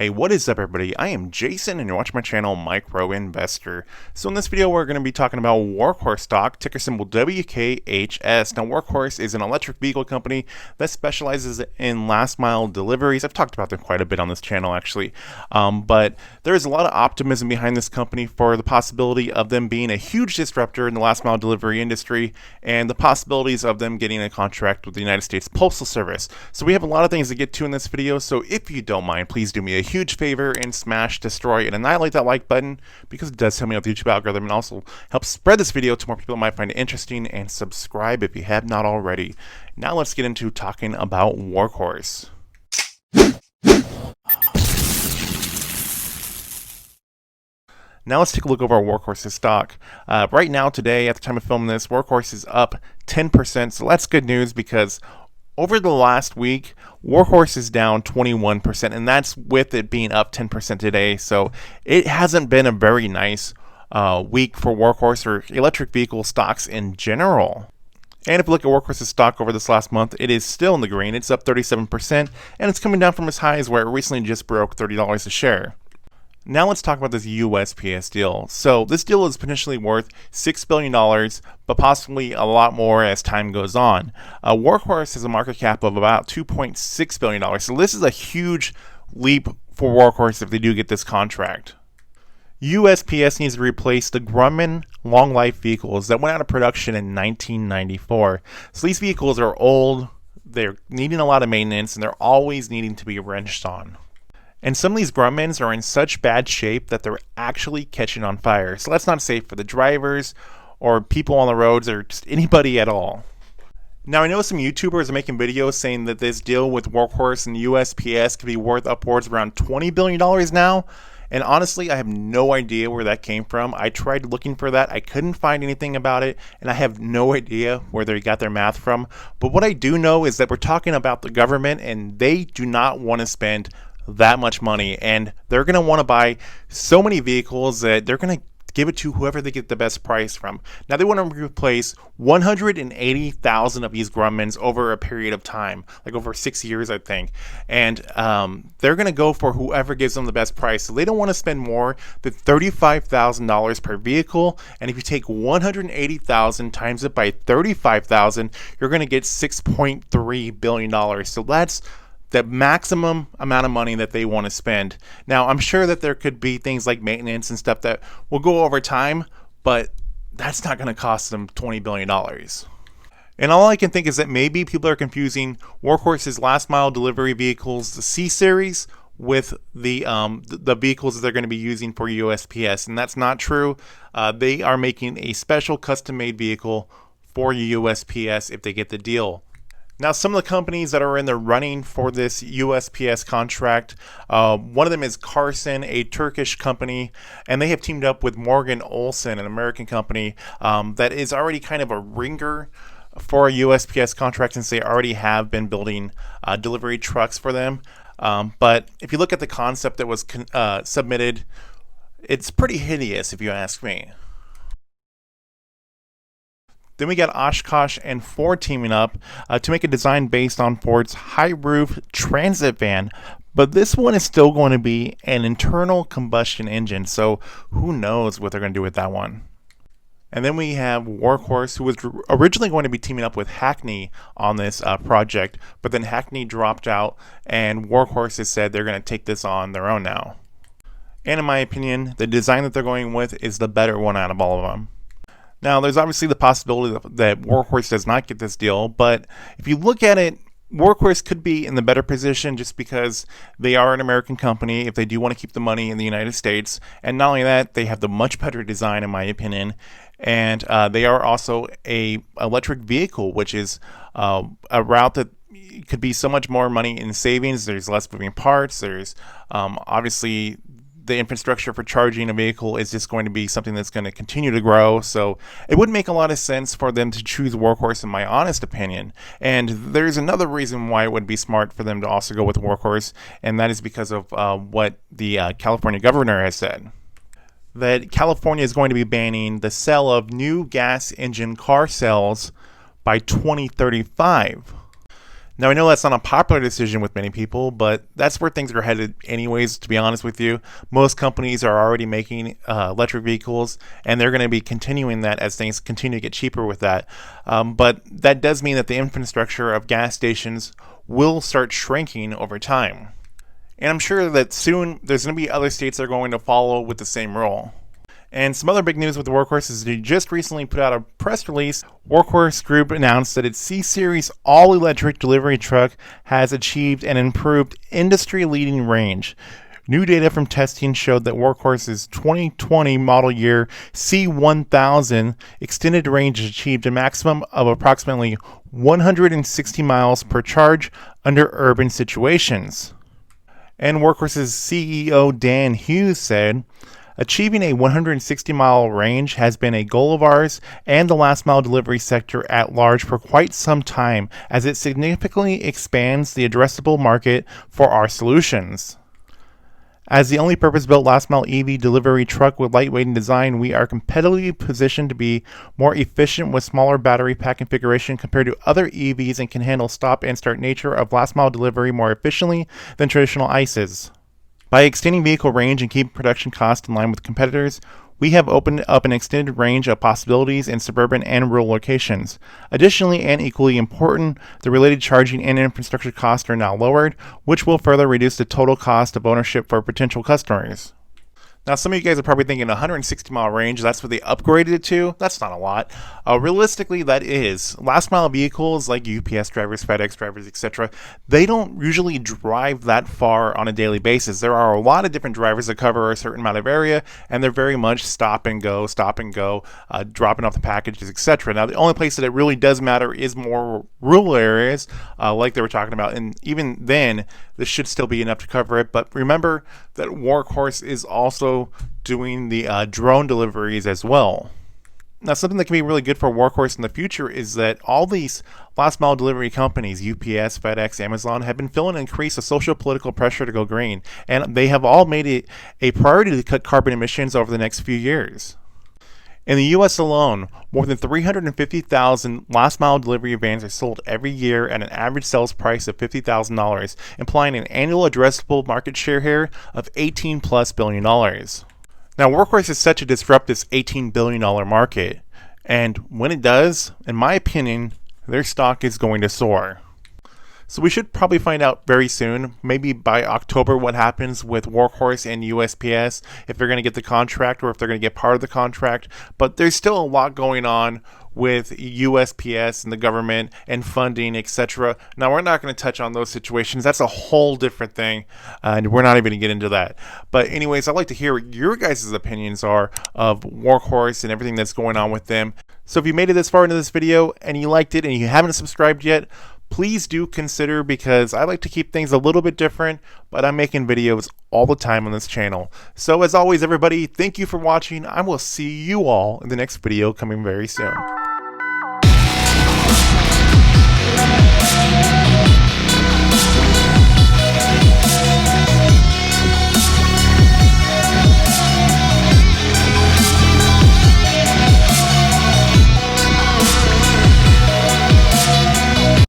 Hey, what is up everybody? I am Jason and you're watching my channel Micro Investor. So in this video we're going to be talking about Workhorse stock, ticker symbol WKHS. Now Workhorse is an electric vehicle company that specializes in last mile deliveries. I've talked about them quite a bit on this channel actually. But there is a lot of optimism behind this company for the possibility of them being a huge disruptor in the last mile delivery industry and the possibilities of them getting a contract with the United States Postal Service. So we have a lot of things to get to in this video, so if you don't mind, please do me a huge favor and smash, destroy, and annihilate that like button because it does help me out the YouTube algorithm and also help spread this video to more people that might find it interesting, and subscribe if you have not already. Now let's get into talking about Workhorse. Now let's take a look over Workhorse's stock. Right now, today, at the time of filming this, Workhorse is up 10%, so that's good news because over the last week, Workhorse is down 21%, and that's with it being up 10% today. So it hasn't been a very nice week for Workhorse or electric vehicle stocks in general. And if you look at Workhorse's stock over this last month, it is still in the green. It's up 37%, and it's coming down from its highs where it recently just broke $30 a share. Now let's talk about this USPS deal. So this deal is potentially worth $6 billion, but possibly a lot more as time goes on. Workhorse has a market cap of about $2.6 billion. So this is a huge leap for Workhorse if they do get this contract. USPS needs to replace the Grumman long life vehicles that went out of production in 1994. So these vehicles are old, they're needing a lot of maintenance, and they're always needing to be wrenched on. And some of these Grummans are in such bad shape that they're actually catching on fire. So that's not safe for the drivers or people on the roads or just anybody at all. Now I know some YouTubers are making videos saying that this deal with Workhorse and USPS could be worth upwards around $20 billion now. And honestly, I have no idea where that came from. I tried looking for that. I couldn't find anything about it. And I have no idea where they got their math from. But what I do know is that we're talking about the government, and they do not want to spend that much money, and they're going to want to buy so many vehicles that they're going to give it to whoever they get the best price from. Now they want to replace 180,000 of these Grummans over a period of time, like over 6 years I think, and they're going to go for whoever gives them the best price. So they don't want to spend more than $35,000 per vehicle, and if you take 180,000 times it by 35,000, you're going to get $6.3 billion. So that's the maximum amount of money that they want to spend. Now, I'm sure that there could be things like maintenance and stuff that will go over time, but that's not going to cost them $20 billion. And all I can think is that maybe people are confusing Workhorse's last mile delivery vehicles, the C-Series, with the vehicles that they're going to be using for USPS, and that's not true. They are making a special custom-made vehicle for USPS if they get the deal. Now, some of the companies that are in the running for this USPS contract, one of them is Carson, a Turkish company, and they have teamed up with Morgan Olson, an American company that is already kind of a ringer for a USPS contract since they already have been building delivery trucks for them. But if you look at the concept that was submitted, it's pretty hideous if you ask me. Then we got Oshkosh and Ford teaming up to make a design based on Ford's high-roof transit van. But this one is still going to be an internal combustion engine, so who knows what they're going to do with that one. And then we have Workhorse, who was originally going to be teaming up with Hackney on this project, but then Hackney dropped out, and Workhorse has said they're going to take this on their own now. And in my opinion, the design that they're going with is the better one out of all of them. Now, there's obviously the possibility that Workhorse does not get this deal, but if you look at it, Workhorse could be in the better position just because they are an American company if they do want to keep the money in the United States. And not only that, they have the much better design, in my opinion, and they are also a electric vehicle, which is a route that could be so much more money in savings. There's less moving parts. There's obviously the infrastructure for charging a vehicle is just going to be something that's going to continue to grow. So it would make a lot of sense for them to choose Workhorse, in my honest opinion. And there's another reason why it would be smart for them to also go with Workhorse, and that is because of what the California governor has said. That California is going to be banning the sale of new gas engine car sales by 2035. Now, I know that's not a popular decision with many people, but that's where things are headed, anyways, to be honest with you. Most companies are already making electric vehicles, and they're going to be continuing that as things continue to get cheaper with that. But that does mean that the infrastructure of gas stations will start shrinking over time. And I'm sure that soon there's going to be other states that are going to follow with the same rule. And some other big news with Workhorse is they just recently put out a press release. Workhorse Group announced that its C-Series all-electric delivery truck has achieved an improved industry-leading range. New data from testing showed that Workhorse's 2020 model year C1000 extended range achieved a maximum of approximately 160 miles per charge under urban situations. And Workhorse's CEO Dan Hughes said, "Achieving a 160-mile range has been a goal of ours and the last-mile delivery sector at large for quite some time, as it significantly expands the addressable market for our solutions. As the only purpose-built last-mile EV delivery truck with lightweight design, we are competitively positioned to be more efficient with smaller battery pack configuration compared to other EVs and can handle stop and start nature of last-mile delivery more efficiently than traditional ICEs. By extending vehicle range and keeping production costs in line with competitors, we have opened up an extended range of possibilities in suburban and rural locations. Additionally, and equally important, the related charging and infrastructure costs are now lowered, which will further reduce the total cost of ownership for potential customers." Now, some of you guys are probably thinking 160-mile range, that's what they upgraded it to. That's not a lot. Realistically, that is. Last-mile vehicles like UPS drivers, FedEx drivers, etc., they don't usually drive that far on a daily basis. There are a lot of different drivers that cover a certain amount of area, and they're very much stop and go, dropping off the packages, etc. Now, the only place that it really does matter is more rural areas, like they were talking about, and even then, this should still be enough to cover it. But remember that Workhorse is also doing the drone deliveries as well. Now, something that can be really good for Workhorse in the future is that all these last mile delivery companies, UPS, FedEx, Amazon, have been feeling an increase of social political pressure to go green, and they have all made it a priority to cut carbon emissions over the next few years. In the U.S. alone, more than 350,000 last-mile delivery vans are sold every year at an average sales price of $50,000, implying an annual addressable market share here of $18+ billion. Now, Workhorse is set to disrupt this $18 billion market, and when it does, in my opinion, their stock is going to soar. So we should probably find out very soon, maybe by October, what happens with Workhorse and USPS, if they're going to get the contract or if they're going to get part of the contract. But there's still a lot going on with USPS and the government and funding, etc. Now, we're not going to touch on those situations. That's a whole different thing, and we're not even going to get into that. But anyways, I'd like to hear what your guys' opinions are of Workhorse and everything that's going on with them. So if you made it this far into this video and you liked it and you haven't subscribed yet, please do consider, because I like to keep things a little bit different, but I'm making videos all the time on this channel. So as always, everybody, thank you for watching. I will see you all in the next video coming very soon.